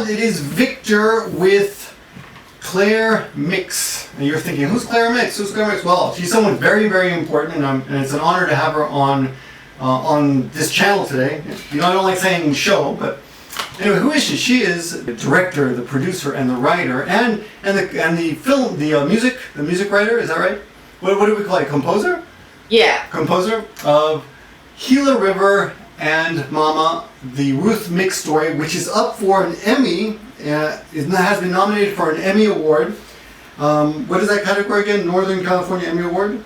Well, it is Victor with Claire Mix. And you're thinking, who's Claire Mix? Who's Claire Mix? Well, she's someone very, very important, and it's an honor to have her on this channel today. You know, I don't like saying show, but anyway, who is she? She is the director, the producer, and the writer, and the film, the music writer. Is that right? What do we call it? Composer? Yeah. Composer of Gila River and Mama, the Ruth Mix story, which is up for an Emmy. It has been nominated for an Emmy Award. What is that category again? Northern California Emmy Award?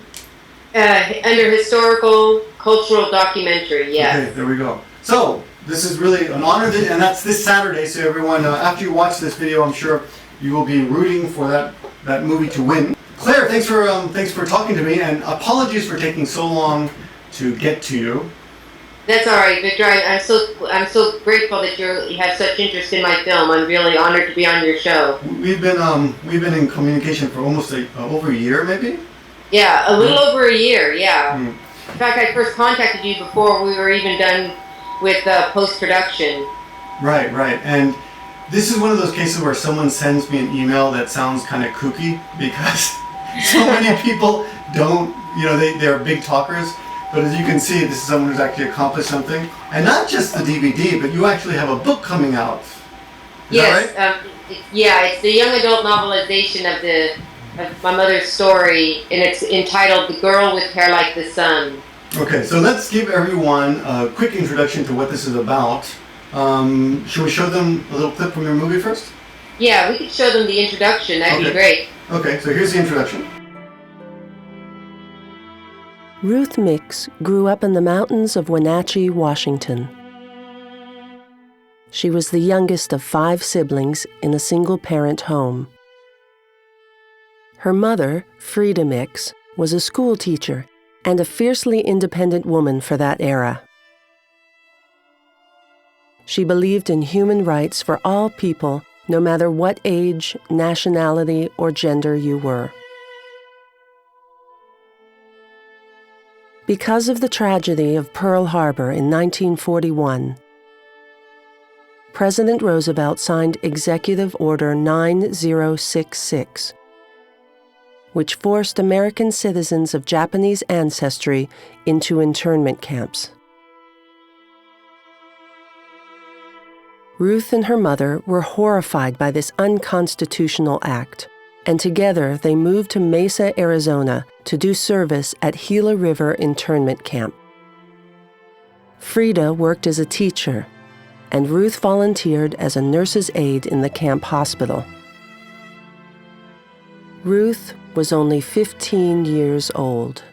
Under historical, cultural documentary, yeah. Okay, there we go. So, this is really an honor, and that's this Saturday, so everyone, after you watch this video, I'm sure you will be rooting for that movie to win. Claire, thanks for talking to me, and apologies for taking so long to get to you. That's all right, Victor. I'm so grateful that you have such interest in my film. I'm really honored to be on your show. We've been in communication for almost over a year, maybe. Yeah, a little over a year. Yeah. In fact, I first contacted you before we were even done with post-production. Right. And this is one of those cases where someone sends me an email that sounds kind of kooky because so many people don't, they're big talkers. But as you can see, this is someone who's actually accomplished something. And not just the DVD, but you actually have a book coming out. Is that right? Yeah, it's the young adult novelization of my mother's story, and it's entitled The Girl with Hair Like the Sun. Okay, so let's give everyone a quick introduction to what this is about. Should we show them a little clip from your movie first? Yeah, we could show them the introduction. That'd be great. Okay, so here's the introduction. Ruth Mix grew up in the mountains of Wenatchee, Washington. She was the youngest of 5 siblings in a single-parent home. Her mother, Frida Mix, was a school teacher and a fiercely independent woman for that era. She believed in human rights for all people, no matter what age, nationality, or gender you were. Because of the tragedy of Pearl Harbor in 1941, President Roosevelt signed Executive Order 9066, which forced American citizens of Japanese ancestry into internment camps. Ruth and her mother were horrified by this unconstitutional act, and together they moved to Mesa, Arizona, to do service at Gila River internment camp. Frida worked as a teacher, and Ruth volunteered as a nurse's aide in the camp hospital. Ruth was only 15 years old.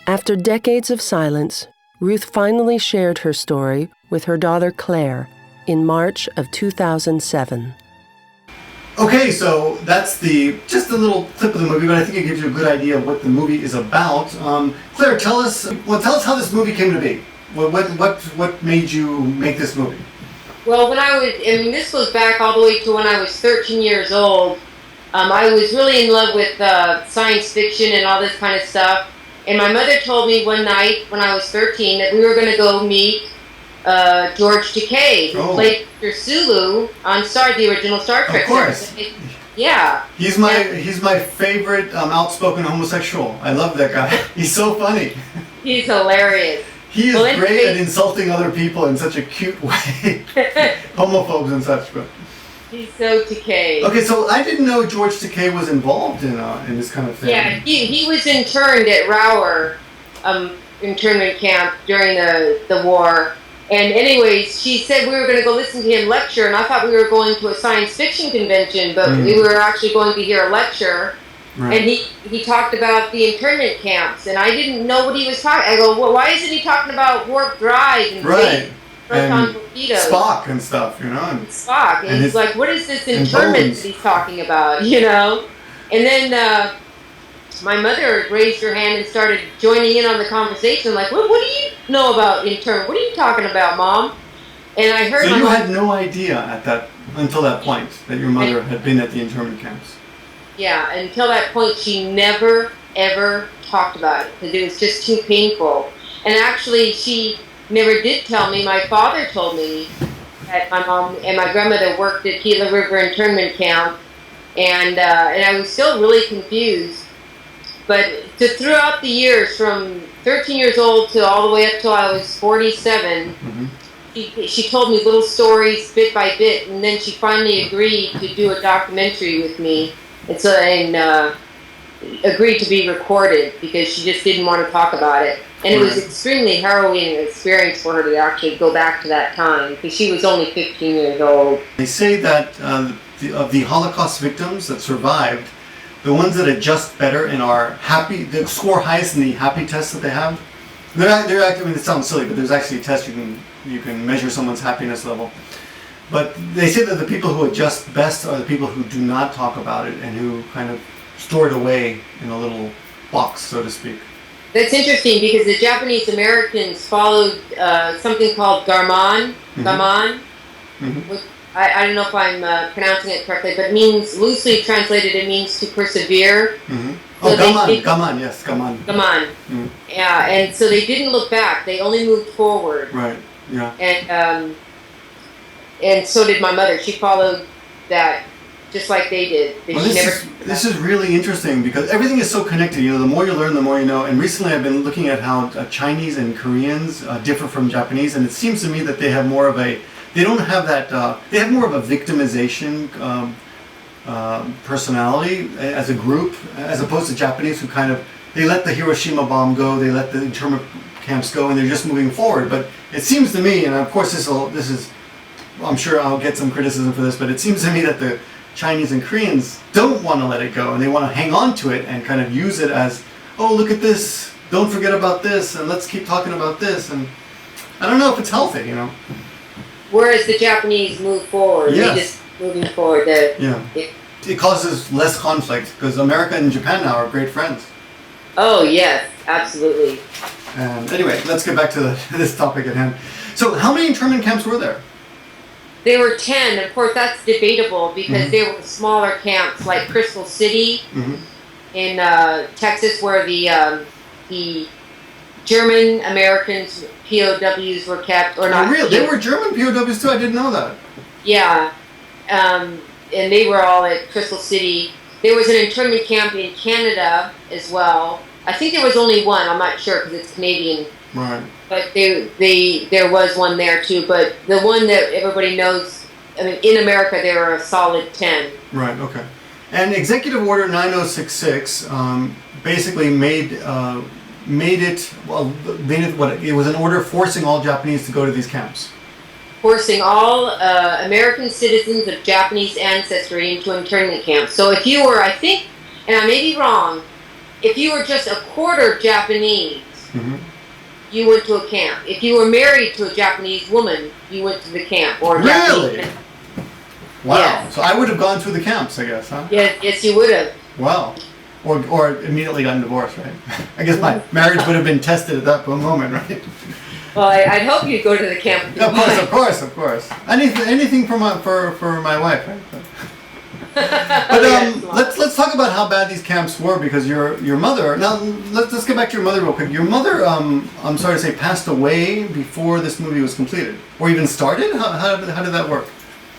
After decades of silence, Ruth finally shared her story with her daughter Claire in March of 2007. Okay, so that's just a little clip of the movie, but I think it gives you a good idea of what the movie is about. Claire, tell us how this movie came to be. What made you make this movie? Well, this goes back all the way to when I was 13 years old. I was really in love with science fiction and all this kind of stuff. And my mother told me one night when I was 13 that we were going to go meet George Takei, who played Mr. Sulu on the original Star Trek. Of course. Yeah. He's my favorite outspoken homosexual. I love that guy. He's so funny. He's hilarious. He is great at insulting other people in such a cute way. Homophobes and such, but... He's so Takei. Okay, so I didn't know George Takei was involved in this kind of thing. Yeah, he was interned at Rower internment camp during the war. And anyways, she said we were going to go listen to him lecture, and I thought we were going to a science fiction convention, but we were actually going to hear a lecture. Right. And he talked about the internment camps, and I didn't know what he was talking. I go, well, why isn't he talking about warp drive and and Spock and stuff, And Spock, and he's like, what is this internment that he's talking about, And then my mother raised her hand and started joining in on the conversation, like, what do you know about intern? What are you talking about, Mom? And I heard. So you had no idea until that point that your mother had been at the internment camps. Yeah, until that point, she never ever talked about it because it was just too painful. And actually, she never did tell me. My father told me My mom and my grandmother worked at Gila River internment camp, and I was still really confused. But throughout the years, from 13 years old to all the way up till I was 47, she told me little stories bit by bit, and then she finally agreed to do a documentary with me, and agreed to be recorded because she just didn't want to talk about it. And it was extremely harrowing experience for her to actually go back to that time because she was only 15 years old. They say that of the Holocaust victims that survived, the ones that adjust better and are happy, that score highest in the happy tests that they have, they're actually, I mean, it sounds silly, but there's actually a test you can measure someone's happiness level. But they say that the people who adjust best are the people who do not talk about it and who kind of store it away in a little box, so to speak. That's interesting because the Japanese Americans followed something called Gaman. Which I don't know if I'm pronouncing it correctly, but it means, loosely translated, it means to persevere. So gaman, yes, gaman. Gaman. Yeah, and so they didn't look back. They only moved forward. Right, yeah. And so did my mother. She followed that just like they did. This is really interesting because everything is so connected. You know, the more you learn, the more you know. And recently, I've been looking at how Chinese and Koreans differ from Japanese, and it seems to me that they have more of a. They don't have that. They have more of a victimization personality as a group, as opposed to Japanese, who kind of they let the Hiroshima bomb go, they let the internment camps go, and they're just moving forward. But it seems to me, and of course, this is. I'm sure I'll get some criticism for this, but it seems to me that the Chinese and Koreans don't want to let it go, and they want to hang on to it and kind of use it as, oh, look at this, don't forget about this, and let's keep talking about this. And I don't know if it's healthy, you know. Whereas the Japanese move forward, yes. They just moving forward. It causes less conflict because America and Japan now are great friends. Oh yes, absolutely. And anyway, let's get back to this topic at hand. So, how many internment camps were there? There were 10. Of course, that's debatable because there were smaller camps like Crystal City in Texas, where the German Americans POWs were kept, or not. Oh, really? There were German POWs too. I didn't know that. Yeah, and they were all at Crystal City. There was an internment camp in Canada as well. I think there was only one. I'm not sure because it's Canadian. Right. But there was one there too. But the one that everybody knows, I mean, in America there are a solid 10. Right. Okay. And Executive Order 9066 basically made it what it was an order forcing all Japanese to go to these camps. Forcing all American citizens of Japanese ancestry into internment camps. So if you were, I think, and I may be wrong, if you were just a quarter Japanese, you went to a camp. If you were married to a Japanese woman, you went to the camp. Or really? Japanese. Wow. Yes. So I would have gone through the camps, I guess, huh? Yes, you would have. Wow. Or immediately gotten divorced, right? I guess my marriage would have been tested at that moment, right? Well, I'd hope you'd go to the camp. Of course. Anything for my wife, right? But let's talk about how bad these camps were because your mother. Now let's get back to your mother real quick. Your mother, I'm sorry to say, passed away before this movie was completed, or even started. How did that work?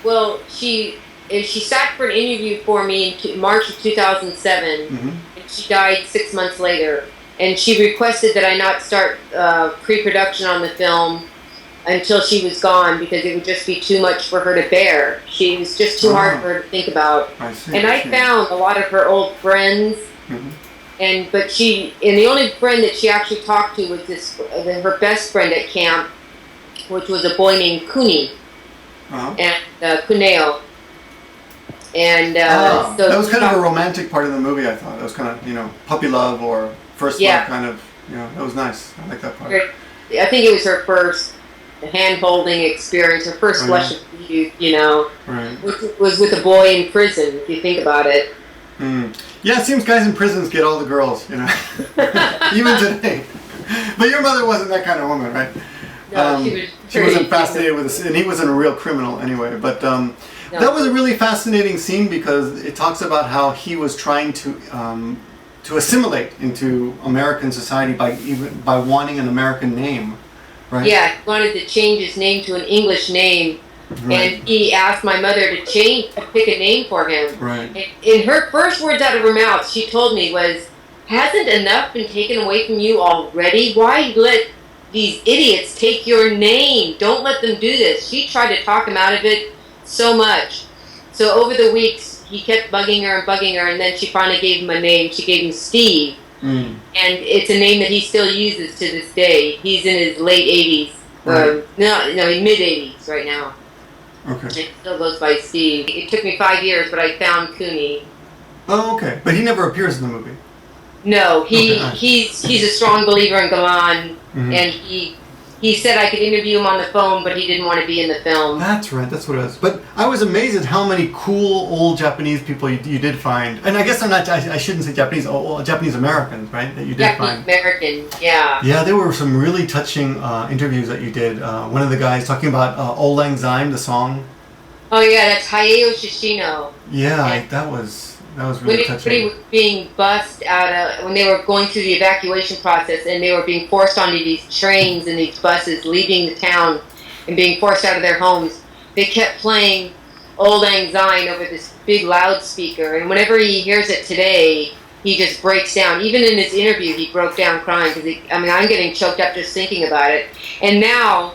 Well, she sat for an interview for me in March of 2007, and she died 6 months later. And she requested that I not start pre-production on the film until she was gone because it would just be too much for her to bear. She was just too hard for her to think about. I see, and I found a lot of her old friends, and the only friend that she actually talked to was her best friend at camp, which was a boy named Kuni and Kuneo. And so that was kind of a romantic part of the movie. I thought that was kind of puppy love or first love kind of. That was nice. I like that part. I think it was her first hand-holding experience, her first blush of youth, right. Which was with a boy in prison, if you think about it. Yeah, it seems guys in prisons get all the girls, even today. But your mother wasn't that kind of woman, right? No, she wasn't fascinated with this, and he wasn't a real criminal anyway. But that was a really fascinating scene because it talks about how he was trying to assimilate into American society by wanting an American name, right? Yeah, he wanted to change his name to an English name Right. And he asked my mother to pick a name for him. Right. And her first words out of her mouth, she told me was, "Hasn't enough been taken away from you already? Why let these idiots take your name? Don't let them do this." She tried to talk him out of it so much. So over the weeks, he kept bugging her, and then she finally gave him a name. She gave him Steve. And it's a name that he still uses to this day. He's in his late 80s. Right. No, mid-80s right now. Okay. It still goes by Steve. It took me 5 years, but I found Cooney. Oh, okay. But he never appears in the movie. No, Okay. he's a strong believer in Galan, Mhm. and he said I could interview him on the phone, but he didn't want to be in the film. That's right. That's what it is. But I was amazed at how many cool old Japanese people you did find. And I guess they're not. I shouldn't say Japanese. Japanese Americans, right? That you did find. Japanese American, yeah. Yeah, there were some really touching interviews that you did. One of the guys talking about Auld Lang Syne, the song. Oh yeah, that's Hayao Shishino. Yeah, that was really When he touching. was being bussed out of, when they were going through the evacuation process, and they were being forced onto these trains and these buses, leaving the town and being forced out of their homes, they kept playing Auld Lang Syne over this big loudspeaker, and whenever he hears it today, he just breaks down. Even in his interview, he broke down crying, because I'm getting choked up just thinking about it. And now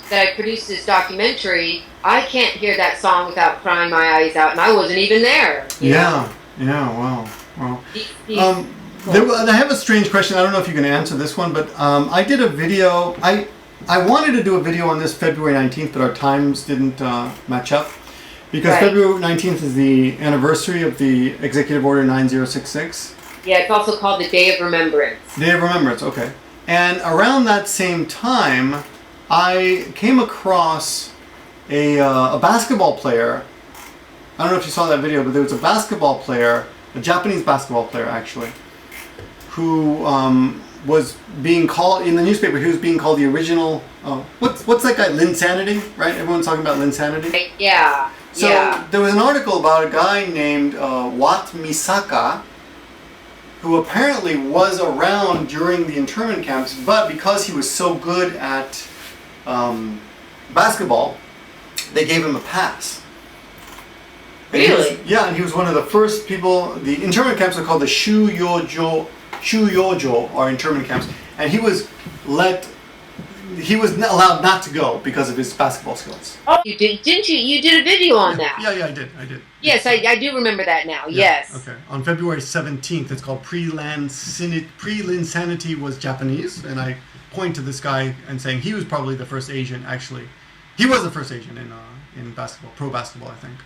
that I produced this documentary, I can't hear that song without crying my eyes out, and I wasn't even there. Yeah. Wow. I have a strange question. I don't know if you can answer this one, but I did a video. I wanted to do a video on this February 19th, but our times didn't match up. Because Right. February 19th is the anniversary of the Executive Order 9066. Yeah, it's also called the Day of Remembrance. Day of Remembrance, okay. And around that same time, I came across a basketball player. I don't know if you saw that video, but there was a basketball player, a Japanese basketball player actually, who was being called in the newspaper. He was being called the original. What's that guy? Linsanity, right? Everyone's talking about Linsanity. Yeah. So there was an article about a guy named Wat Misaka, who apparently was around during the internment camps, but because he was so good at basketball, they gave him a pass. And Really? And he was one of the first people. The internment camps are called the Shuyojo are internment camps, and he was allowed not to go because of his basketball skills. Oh, you did, didn't you? You did a video on that. Yeah, I did. Yes, I do remember that now. Yes. Okay. On February 17th, it's called Pre-Linsanity was Japanese, and I point to this guy and saying he was probably the first Asian. Actually, he was the first Asian in basketball, pro basketball, I think.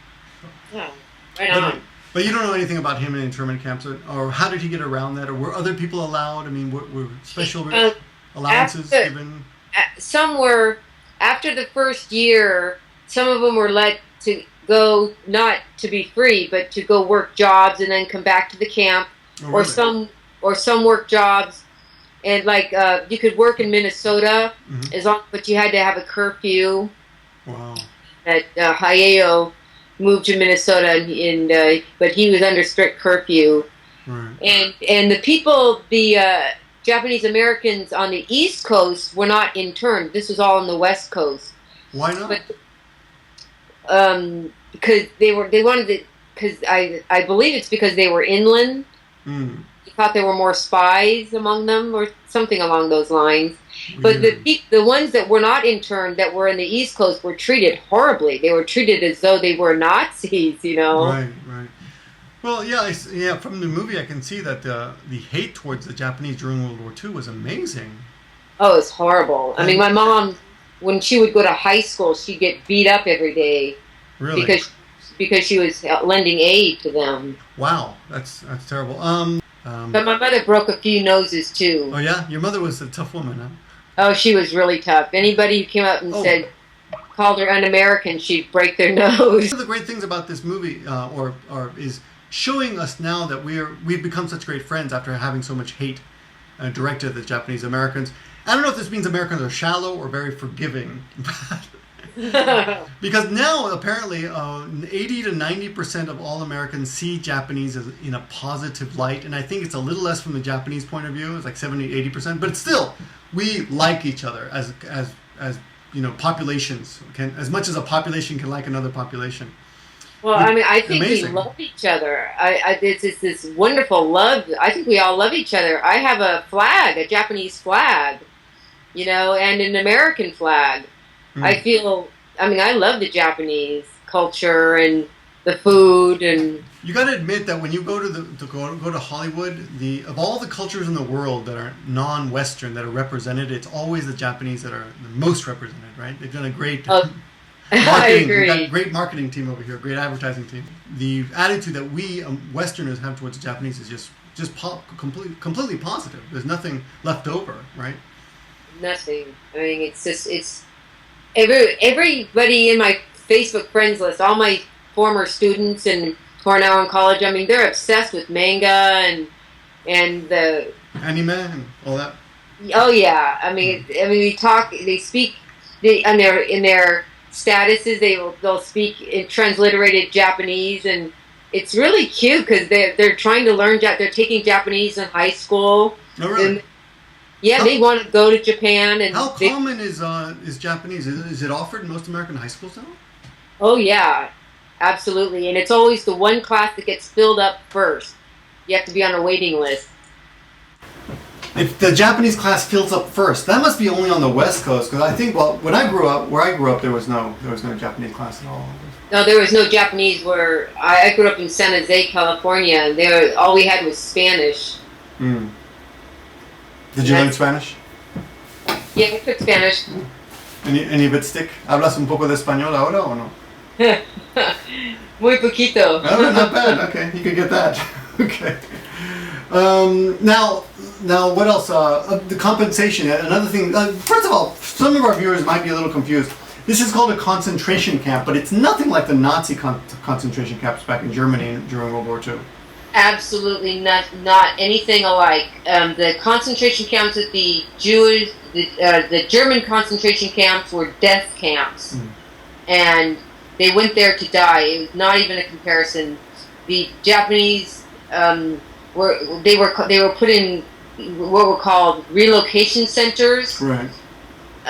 Yeah. Right on. But you don't know anything about him in internment camps, or how did he get around that, or were other people allowed? I mean, were special allowances given? Some were, after the first year, some of them were let to go, not to be free, but to go work jobs and then come back to the camp. Oh, really? Or some work jobs, and you could work in Minnesota, but you had to have a curfew. Wow. That Hayao moved to Minnesota, but he was under strict curfew. Right. And the people, the Japanese Americans on the East Coast were not interned. This was all on the West Coast. Why not? But, because they wanted it, because I believe it's because they were inland. Mm. They thought there were more spies among them, or something along those lines. But the ones that were not interned, that were in the East Coast, were treated horribly. They were treated as though they were Nazis, you know. Right. Well, yeah. From the movie, I can see that the hate towards the Japanese during World War II was amazing. Oh, it's horrible. I mean, my mom, when she would go to high school, she'd get beat up every day. Really? Because she was lending aid to them. Wow, that's terrible. But my mother broke a few noses too. Oh yeah, your mother was a tough woman, huh? Oh, she was really tough. Anybody who came up and called her un-American, she'd break their nose. One of the great things about this movie, is showing us now that we've become such great friends after having so much hate directed at the Japanese Americans. I don't know if this means Americans are shallow or very forgiving, because now apparently 80 to 90% of all Americans see Japanese as in a positive light, and I think it's a little less from the Japanese point of view. It's like 70, 80%, but still, we like each other as populations can, as much as a population can like another population. Well, I mean, I think Amazing. we love each other. It's this wonderful love. I think we all love each other. I have a flag, a Japanese flag, and an American flag. I feel, I love the Japanese culture and the food, and you got to admit that when you go to Hollywood, of all the cultures in the world that are non-Western that are represented, it's always the Japanese that are the most represented, right? They've done a great I agree. We've got a great marketing team over here, great advertising team. The attitude that we Westerners have towards the Japanese is just completely positive. There's nothing left over, right? Nothing. I mean, it's everybody in my Facebook friends list, all my former students and who are now in college. I mean, they're obsessed with manga and the anime and all that. Oh yeah. I mean, we talk. They speak. In their statuses, they'll speak in transliterated Japanese, and it's really cute because they're trying to learn. They're taking Japanese in high school. Oh really? Yeah, they want to go to Japan. And how common is Japanese? Is it offered in most American high schools now? Oh yeah, absolutely. And it's always the one class that gets filled up first. You have to be on a waiting list. If the Japanese class fills up first, that must be only on the West Coast. Because I think, where I grew up, there was no Japanese class at all. No, there was no Japanese. Where I grew up in San Jose, California, and all we had was Spanish. Mm. Did you learn Spanish? Yeah, I took Spanish. Any of it stick? ¿Hablas un poco de español ahora o no? Muy poquito. Oh, not bad. Okay, you could get that. Okay. Now, what else? The compensation. Another thing. First of all, some of our viewers might be a little confused. This is called a concentration camp, but it's nothing like the Nazi concentration camps back in Germany during World War II. Absolutely not anything alike. The concentration camps at the German concentration camps were death camps, and they went there to die. It was not even a comparison. The Japanese were put in what were called relocation centers. Right.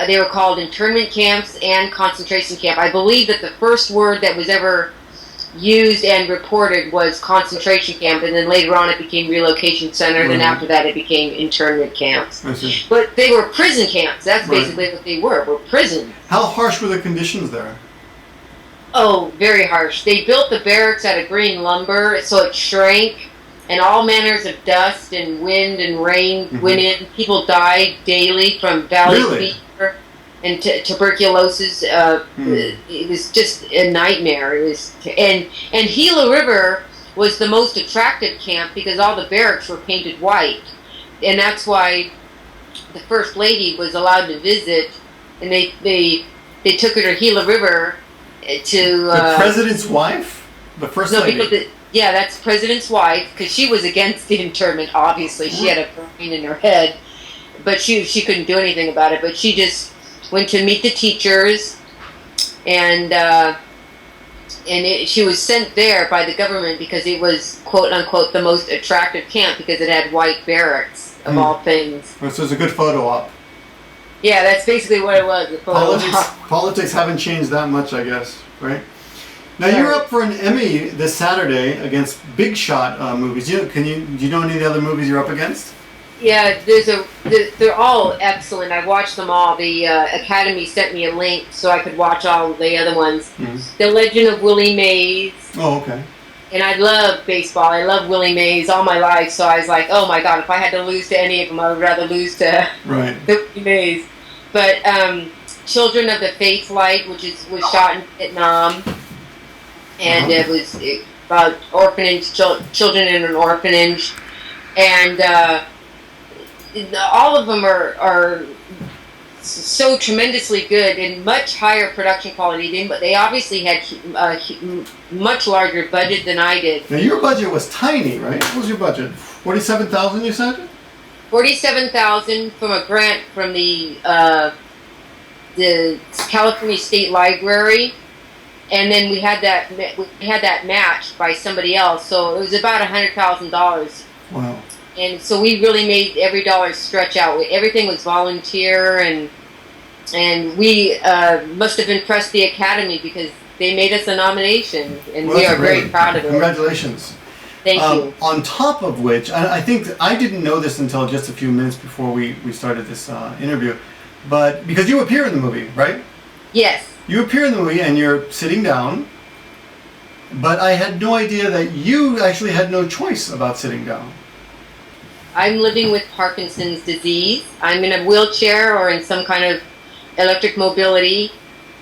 They were called internment camps and concentration camp. I believe that the first word that was ever used and reported was concentration camp, and then later on it became relocation center, and then after that it became internment camps. I see. But they were prison camps. That's basically what they were prisons. How harsh were the conditions there? Oh, very harsh. They built the barracks out of green lumber, so it shrank, and all manners of dust and wind and rain went in. People died daily from valley fever and tuberculosis. It was just a nightmare. It was, and Gila River was the most attractive camp because all the barracks were painted white, and that's why the First Lady was allowed to visit, and they took her to Gila River to the president's wife, the First Lady. Yeah, that's President's wife, because she was against the internment, obviously. She had a brain in her head, but she couldn't do anything about it. But she just went to meet the teachers, and she was sent there by the government because it was, quote-unquote, the most attractive camp because it had white barracks, of all things. So it's a good photo op. Yeah, that's basically what it was, the photo op. Politics haven't changed that much, I guess, right? Now you're up for an Emmy this Saturday against Big Shot movies. Do you know any of the other movies you're up against? Yeah, they're all excellent. I watched them all. The Academy sent me a link so I could watch all the other ones. The Legend of Willie Mays. Oh, okay. And I love baseball. I love Willie Mays all my life. So I was like, oh my God, if I had to lose to any of them, I would rather lose to Willie Mays. But Children of the Faith Light, which was shot in Vietnam. And it was about orphanage, children in an orphanage. And all of them are so tremendously good and much higher production quality. They obviously had a much larger budget than I did. Now your budget was tiny, right? What was your budget? $47,000, you said? $47,000 from a grant from the California State Library. And then we had that matched by somebody else, so it was about $100,000. Wow! And so we really made every dollar stretch out. Everything was volunteer, and and we must have impressed the Academy because they made us a nomination, and we are very proud of it. Congratulations. Thank you. On top of which, I think I didn't know this until just a few minutes before we started this interview, but because you appear in the movie, right? Yes. You appear in the movie and you're sitting down, but I had no idea that you actually had no choice about sitting down. I'm living with Parkinson's disease. I'm in a wheelchair or in some kind of electric mobility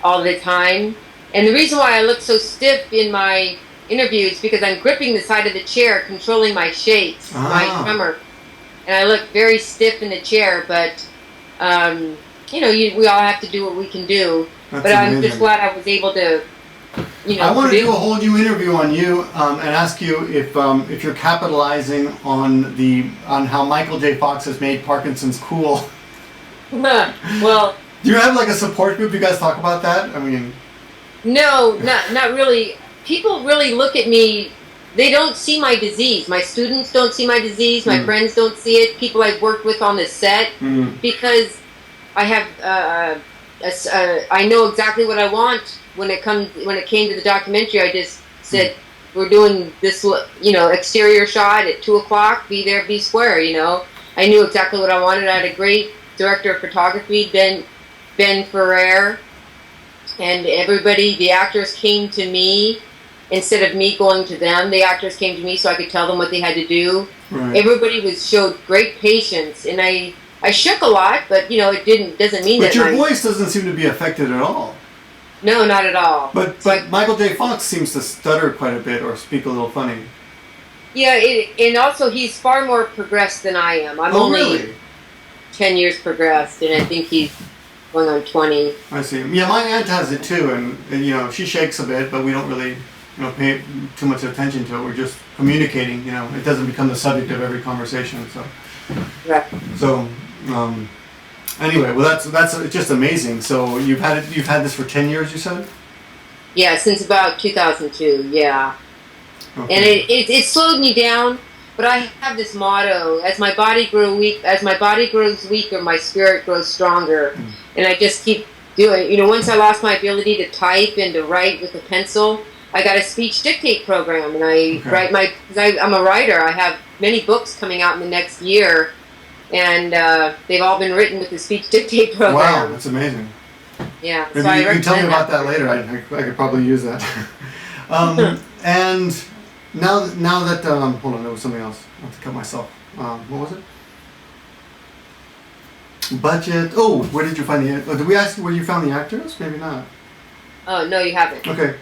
all the time. And the reason why I look so stiff in my interviews because I'm gripping the side of the chair, controlling my shakes, my tremor. And I look very stiff in the chair, but, we all have to do what we can do. That's but amazing. I'm just glad I was able to, I want to do a whole new interview on you and ask you if you're capitalizing on how Michael J. Fox has made Parkinson's cool. Well, do you have like a support group? You guys talk about that? I mean, no, not really. People really look at me. They don't see my disease. My students don't see my disease. My friends don't see it. People I've worked with on the set because I have. I know exactly what I want. When it came to the documentary, I just said, "We're doing this, exterior shot at 2:00. Be there, be square." I knew exactly what I wanted. I had a great director of photography, Ben Ferrer, and the actors came to me instead of me going to them. The actors came to me so I could tell them what they had to do. Right. Everybody showed great patience, and I shook a lot, but it doesn't mean that. But your voice doesn't seem to be affected at all. No, not at all. But Michael J. Fox seems to stutter quite a bit or speak a little funny. Yeah, and also he's far more progressed than I am. I'm only really? 10 years progressed, and I think he's going on 20. I see. Yeah, my aunt has it too, and she shakes a bit, but we don't really pay too much attention to it. We're just communicating. It doesn't become the subject of every conversation. So. Right. So. Anyway, well, that's just amazing. So you've had this for 10 years, you said? Yeah, since about 2002. Yeah, okay. And it slowed me down, but I have this motto: as my body grows weaker, my spirit grows stronger, and I just keep doing. Once I lost my ability to type and to write with a pencil, I got a speech dictate program, and I write I'm a writer. I have many books coming out in the next year. And they've all been written with the speech dictate program. Wow, that's amazing. Yeah. Maybe you can tell me about that later. I could probably use that. And now that hold on, there was something else. I have to cut myself. What was it? Budget. Oh, where did you find did we ask where you found the actors? Maybe not. Oh no, you haven't. Okay.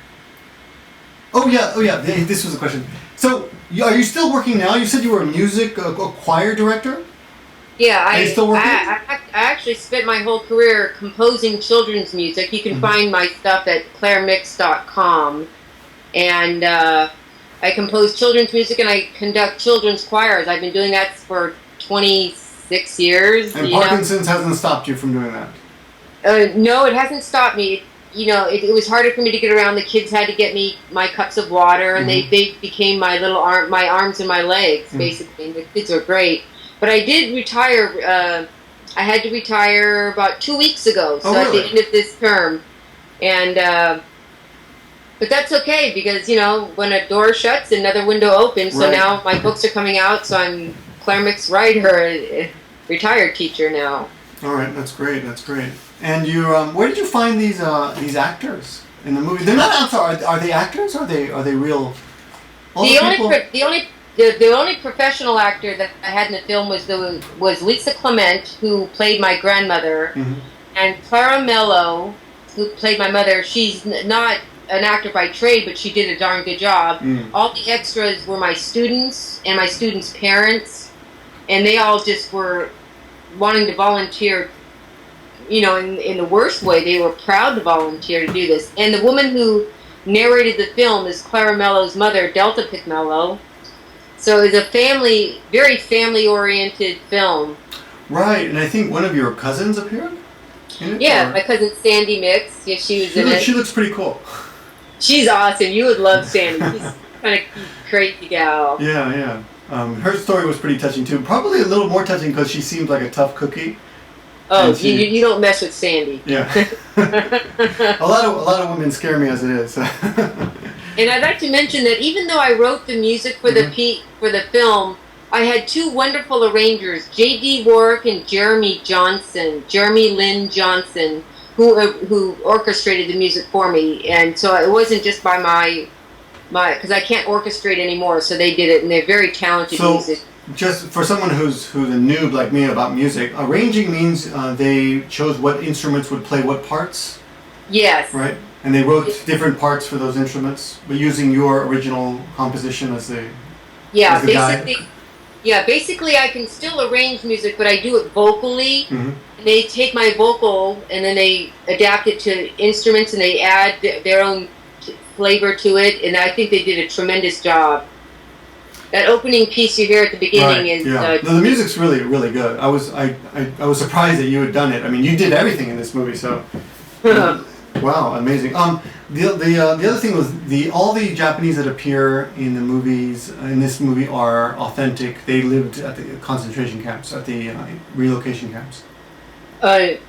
Oh yeah. This was the question. So, are you still working now? You said you were a music choir director. Yeah, Are you still working? I actually spent my whole career composing children's music. You can find my stuff at clairemix.com. And I compose children's music and I conduct children's choirs. I've been doing that for 26 years. And Parkinson's hasn't stopped you from doing that? No, it hasn't stopped me. It was harder for me to get around. The kids had to get me my cups of water, and they became my my arms and my legs, basically. And the kids are great. But I did retire. I had to retire about 2 weeks ago, so at the end of this term. And but that's okay because when a door shuts, another window opens. So now my books are coming out. So I'm Claire Mix writer, retired teacher now. All right, that's great. That's great. And you, where did you find these actors in the movie? They're not. I'm sorry. Are they actors? Are they real? The only professional actor that I had in the film was Lisa Clement, who played my grandmother, and Clara Mello, who played my mother. She's not an actor by trade, but she did a darn good job. All the extras were my students and my students' parents, and they all just were wanting to volunteer. In the worst way, they were proud to volunteer to do this. And the woman who narrated the film is Clara Mello's mother, Delta Pickmello. So it's a very family-oriented film. Right, and I think one of your cousins appeared in it? Yeah, my cousin Sandy Mix. Yeah, she was in it. She looks pretty cool. She's awesome. You would love Sandy. She's kind of crazy gal. Yeah. Her story was pretty touching too. Probably a little more touching because she seemed like a tough cookie. Oh, And you don't mess with Sandy. Yeah. a lot of women scare me as it is. And I'd like to mention that even though I wrote the music for the film, I had two wonderful arrangers, J.D. Warwick and Jeremy Lynn Johnson, who orchestrated the music for me. And so it wasn't just by my because I can't orchestrate anymore, so they did it, and they're very talented musicians. Just for someone who's a noob like me about music, arranging means they chose what instruments would play what parts? Yes. Right? And they wrote different parts for those instruments, but using your original composition as the basically. guide. Yeah, basically I can still arrange music, but I do it vocally. Mm-hmm. And they take my vocal and then they adapt it to instruments and they add their own flavor to it, and I think they did a tremendous job. That opening piece you hear at the beginning is the music's really, really good. I was surprised that you had done it. I mean, you did everything in this movie, so wow, amazing. The other thing was all the Japanese that appear in the movies in this movie are authentic. They lived at the concentration camps, at the relocation camps. The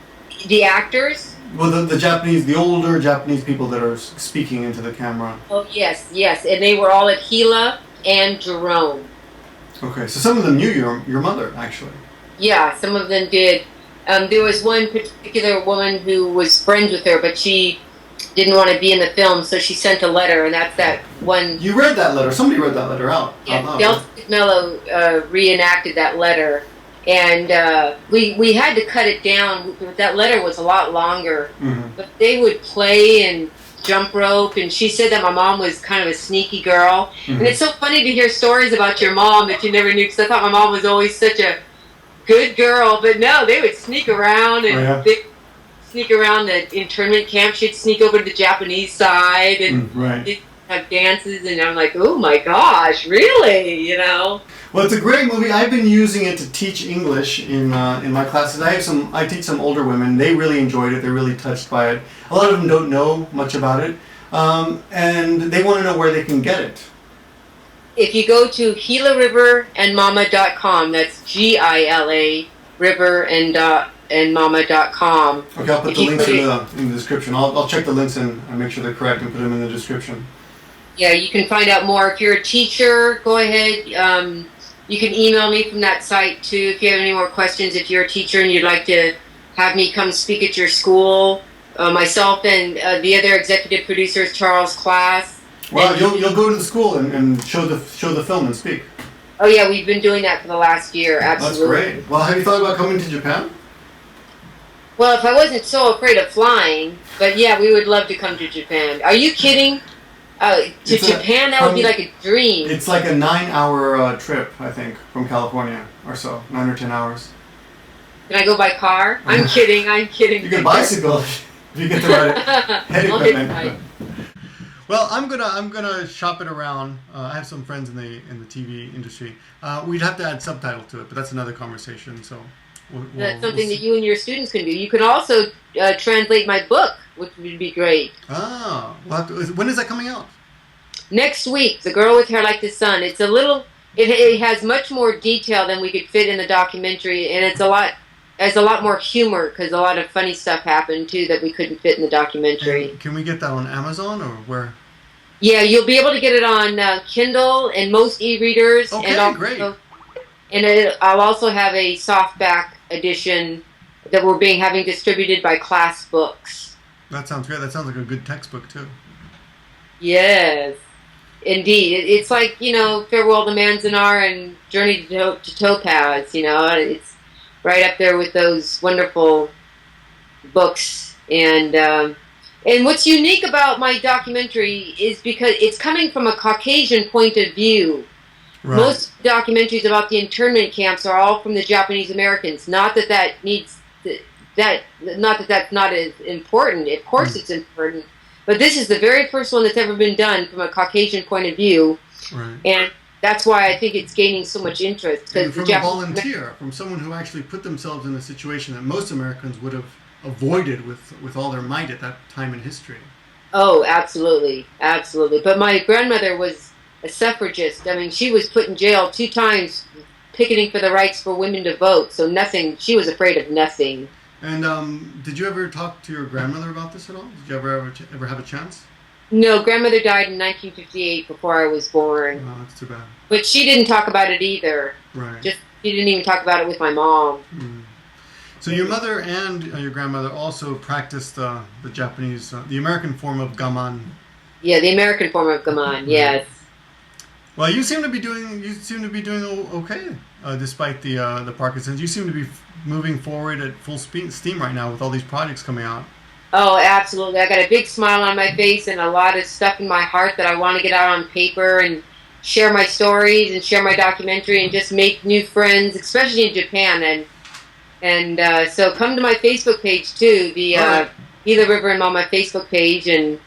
actors. Well, the older Japanese people that are speaking into the camera. Oh yes, and they were all at Gila and Jerome. Okay, so some of them knew your mother, actually. Yeah, some of them did. There was one particular woman who was friends with her, but she didn't want to be in the film, so she sent a letter, and that's that one. You read that letter. Somebody read that letter out. Yeah, Del Mello reenacted that letter. And we had to cut it down. That letter was a lot longer. Mm-hmm. But they would play and jump rope, and she said that my mom was kind of a sneaky girl. Mm-hmm. And it's so funny to hear stories about your mom that you never knew, because I thought my mom was always such a good girl. But no, they would sneak around, and they'd sneak around the internment camp. She'd sneak over to the Japanese side, and they'd have dances, and I'm like, oh my gosh, really? You know? Well, it's a great movie. I've been using it to teach English in my classes. I teach some older women. They really enjoyed it. They're really touched by it. A lot of them don't know much about it, and they want to know where they can get it. If you go to GilaRiverandMama.com, that's GILA River and Mama.com. Okay, I'll put the links in the description. I'll check the links and make sure they're correct and put them in the description. Yeah, you can find out more. If you're a teacher, go ahead. You can email me from that site too if you have any more questions. If you're a teacher and you'd like to have me come speak at your school, myself and the other executive producers, Charles Class. Well, you'll go to the school and show the film and speak. Oh yeah, we've been doing that for the last year. Absolutely. That's great. Well, have you thought about coming to Japan? Well, if I wasn't so afraid of flying, but yeah, we would love to come to Japan. Are you kidding? Japan, that would be like a dream. It's like a 9-hour trip, I think, from California or so. 9 or 10 hours. Can I go by car? I'm kidding. You can bicycle if you get the right head equipment. Well, I'm gonna shop it around. I have some friends in the TV industry. We'd have to add subtitle to it, but that's another conversation. So that's something that you and your students can do. You can also translate my book, which would be great. Ah, when is that coming out? Next week, The Girl with Hair Like the Sun. It's a little. It has much more detail than we could fit in the documentary, and it's has a lot more humor because a lot of funny stuff happened too that we couldn't fit in the documentary. And can we get that on Amazon or where? Yeah, you'll be able to get it on Kindle and most e-readers. Okay, and also, great. And I'll also have a softback edition that we're having distributed by Class Books. That sounds great. That sounds like a good textbook too. Yes, indeed. It's like, Farewell to Manzanar and Journey to Topaz. It's right up there with those wonderful books. And what's unique about my documentary is because it's coming from a Caucasian point of view. Right. Most documentaries about the internment camps are all from the Japanese Americans. Not that that's not as important. Of course it's important. But this is the very first one that's ever been done from a Caucasian point of view. Right. And that's why I think it's gaining so much interest. From a volunteer, from someone who actually put themselves in a situation that most Americans would have avoided with all their might at that time in history. Oh, absolutely. Absolutely. But my grandmother was a suffragist. I mean, she was put in jail 2 times picketing for the rights for women to vote. So she was afraid of nothing. And did you ever talk to your grandmother about this at all? Did you ever have a chance? No, grandmother died in 1958 before I was born. Oh, that's too bad. But she didn't talk about it either. Right. She didn't even talk about it with my mom. Mm. So your mother and your grandmother also practiced the Japanese, the American form of gaman. Yeah, the American form of gaman. Yes. Well, you seem to be doing okay, despite the Parkinson's. You seem to be moving forward at full steam right now with all these projects coming out. Oh, absolutely. I got a big smile on my face and a lot of stuff in my heart that I want to get out on paper and share my stories and share my documentary and just make new friends, especially in Japan. And so come to my Facebook page too, the Gila River and Mama Facebook page, and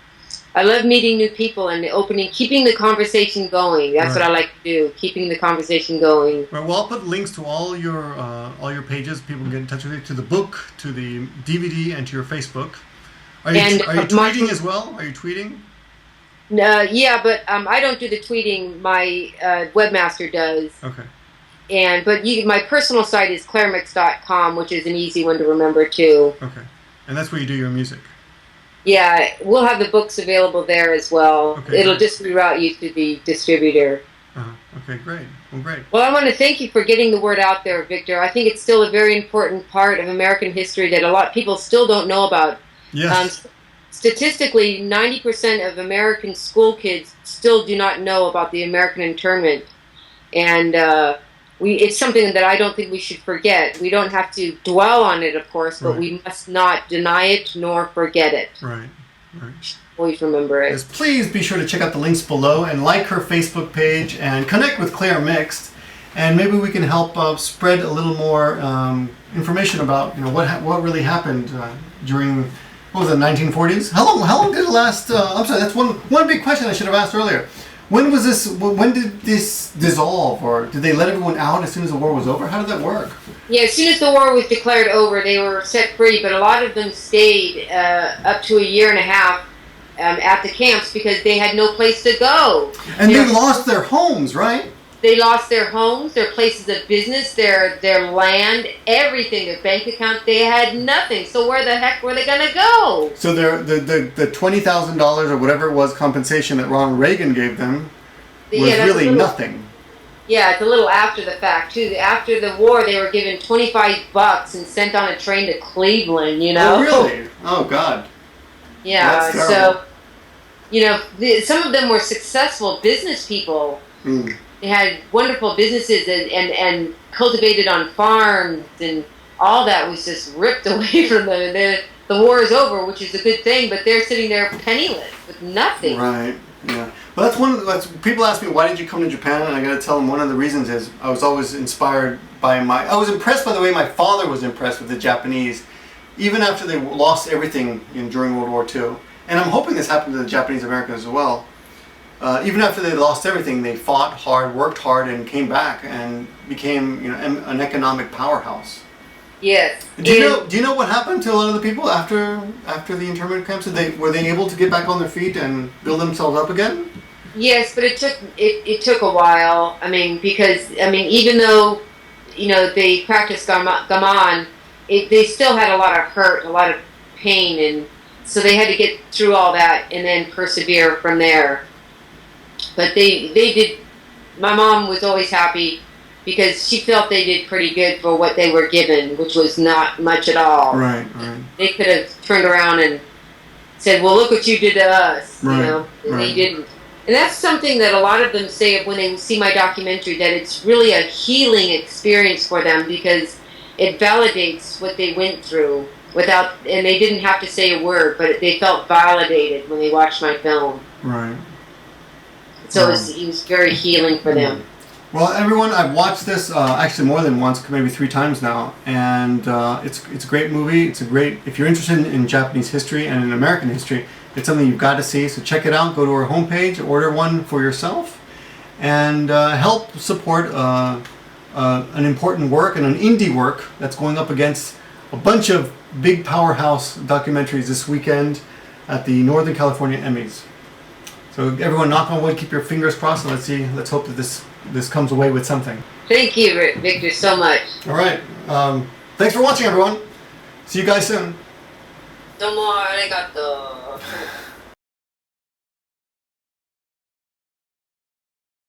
I love meeting new people and keeping the conversation going. That's what I like to do, keeping the conversation going. Right, well, I'll put links to all your pages. People can get in touch with you, to the book, to the DVD, and to your Facebook. Are you tweeting as well? Are you tweeting? Yeah, but I don't do the tweeting. My webmaster does. Okay. But my personal site is claremix.com, which is an easy one to remember too. Okay. And that's where you do your music. Yeah, we'll have the books available there as well. Okay, It'll great. just reroute you to the distributor. Okay, great. Well, great. Well, I want to thank you for getting the word out there, Victor. I think it's still a very important part of American history that a lot of people still don't know about. Yes. Statistically, 90% of American school kids still do not know about the American internment. And it's something that I don't think we should forget. We don't have to dwell on it, of course, but we must not deny it nor forget it. Right. Always remember it. Yes, please be sure to check out the links below and like her Facebook page and connect with Claire Mixed, and maybe we can help spread a little more information about what really happened during, what was it, 1940s? How long did it last? I'm sorry, that's one big question I should have asked earlier. When did this dissolve, or did they let everyone out as soon as the war was over? How did that work? Yeah, as soon as the war was declared over, they were set free, but a lot of them stayed up to a year and a half at the camps because they had no place to go. And they lost their homes, right? They lost their homes, their places of business, their land, everything, their bank account. They had nothing. So where the heck were they going to go? So the $20,000 or whatever it was compensation that Ronald Reagan gave them was really nothing. Yeah, it's a little after the fact too. After the war, they were given $25 and sent on a train to Cleveland. Oh, really? Oh, God. Yeah. That's so, some of them were successful business people. Mm. They had wonderful businesses and cultivated on farms, and all that was just ripped away from them. And then the war is over, which is a good thing, but they're sitting there penniless with nothing. Right. Yeah. Well, that's people ask me, why did you come to Japan? And I got to tell them one of the reasons is I was always inspired by I was impressed by the way my father was impressed with the Japanese, even after they lost everything during World War II. And I'm hoping this happened to the Japanese Americans as well. Even after they lost everything, they fought hard, worked hard, and came back and became an economic powerhouse. Yes. Do you know what happened to a lot of the people after the internment camps? Were they able to get back on their feet and build themselves up again? Yes, but it took a while. Because even though they practiced gaman, they still had a lot of hurt, a lot of pain, and so they had to get through all that and then persevere from there. But they did. My mom was always happy because she felt they did pretty good for what they were given, which was not much at all. Right. They could have turned around and said, "Well, look what you did to us," Right. And they didn't. And that's something that a lot of them say when they see my documentary, that it's really a healing experience for them because it validates what they went through and they didn't have to say a word, but they felt validated when they watched my film. Right. So it was very healing for them. Well, everyone, I've watched this actually more than once, maybe 3 times now, and it's a great movie. If you're interested in Japanese history and in American history, it's something you've got to see. So check it out. Go to our homepage, order one for yourself, and help support an important work and an indie work that's going up against a bunch of big powerhouse documentaries this weekend at the Northern California Emmys. So everyone, knock on wood, keep your fingers crossed, and let's hope that this comes away with something. Thank you, Victor, so much. All right. Thanks for watching, everyone. See you guys soon. どうもありがとう。